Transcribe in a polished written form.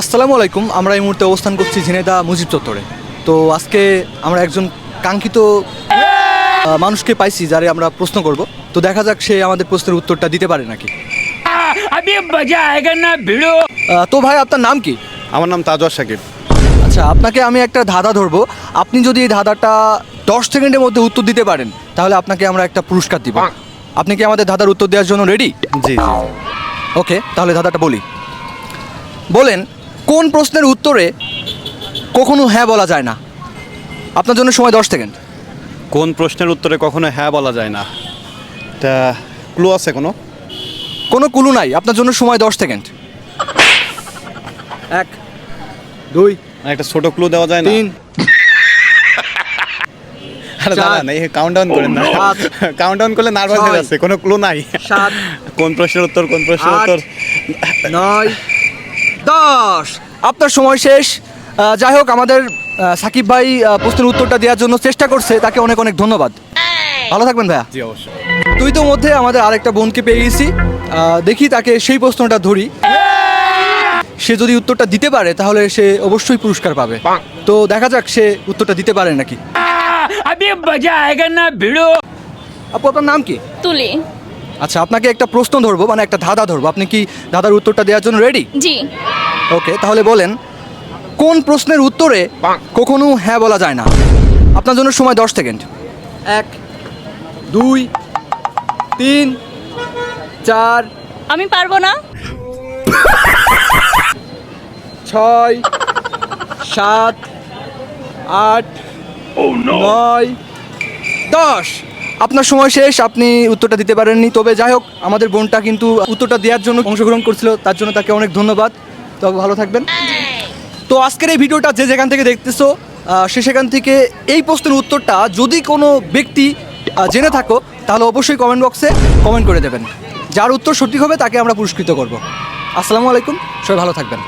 আসসালামু আলাইকুম। আমরা এই মুহূর্তে অবস্থান করছি ঝিনাইদহ মুজিব চত্বরে। তো আজকে আমরা একজন কাঙ্ক্ষিত মানুষকে পাইছি যারে আমরা প্রশ্ন করব। তো দেখা যাক সে আমাদের প্রশ্নের উত্তরটা দিতে পারে নাকি। তো ভাই, আপনার নাম কি? আমার নাম তাজওয়ার সাকিব। আচ্ছা, আপনাকে আমি একটা ধাঁধা ধরবো। আপনি যদি এই ধাঁধাটা 10 সেকেন্ডের মধ্যে উত্তর দিতে পারেন তাহলে আপনাকে আমরা একটা পুরস্কার দিব। আপনি কি আমাদের ধাঁধার উত্তর দেওয়ার জন্য রেডি? জি জি। ওকে, তাহলে ধাঁধাটা বলি। বলেন, কোন প্রশ্নের উত্তরে কখনো হ্যাঁ বলা যায় না? আপনার জন্য সময় 10 সেকেন্ড। কোন প্রশ্নের উত্তরে কখনো হ্যাঁ বলা যায় না? তা ক্লু আছে কোনো? কোনো কুলু নাই, আপনার জন্য সময় 10 সেকেন্ড। 1 2 একটা ছোট ক্লু দেওয়া যায় না? 3 আরে চার, দাঁড়ান, এই কাউন্টডাউন করেন না। পাঁচ, কাউন্টডাউন করলে নার্ভাস হয়ে ছয়, যাচ্ছে। কোনো ক্লু নাই। 7 কোন প্রশ্নের উত্তর, কোন প্রশ্নের 8 উত্তর? 9 10। আপনার সময় শেষ। যাই হোক, আমাদের সাকিব ভাই প্রশ্নের উত্তরটা দেওয়ার জন্য চেষ্টা করছে, তাকে অনেক অনেক ধন্যবাদ। ভালো থাকবেন ভাইয়া। জি অবশ্যই। তুই তো মধ্যে আমাদের আরেকটা বোনকে পেয়ে গেছি। দেখি তাকে সেই প্রশ্নটা ধরি। সে যদি উত্তরটা দিতে পারে তাহলে সে অবশ্যই পুরস্কার পাবে। তো দেখা যাক সে উত্তরটা দিতে পারে নাকি। আপু, আপনার নাম কি? তুলি। আচ্ছা, আপনাকে একটা প্রশ্ন ধরবো, মানে একটা ধাঁধা ধরবো। আপনি কি ধাঁধার উত্তরটা দেওয়ার জন্য রেডি? জি। ওকে, তাহলে বলেন, কোন প্রশ্নের উত্তরে কখনো হ্যাঁ বলা যায় না? আপনার জন্য সময় 10 সেকেন্ড। 1 2 3 4 আমি পারবো না। 6 7 8 9 10। আপনার সময় শেষ, আপনি উত্তরটা দিতে পারেননি। তবে যাই হোক, আমাদের বোনটা কিন্তু উত্তরটা দেওয়ার জন্য অংশগ্রহণ করছিল, তার জন্য তাকে অনেক ধন্যবাদ। তবে ভালো থাকবেন। তো আজকের এই ভিডিওটা যে যেখান থেকে দেখতেছো, সে সেখান থেকে এই প্রশ্নের উত্তরটা যদি কোনো ব্যক্তি জেনে থাকো তাহলে অবশ্যই কমেন্ট বক্সে কমেন্ট করে দেবেন। যার উত্তর সঠিক হবে তাকে আমরা পুরস্কৃত করব। আসসালামু আলাইকুম, সবাই ভালো থাকবেন।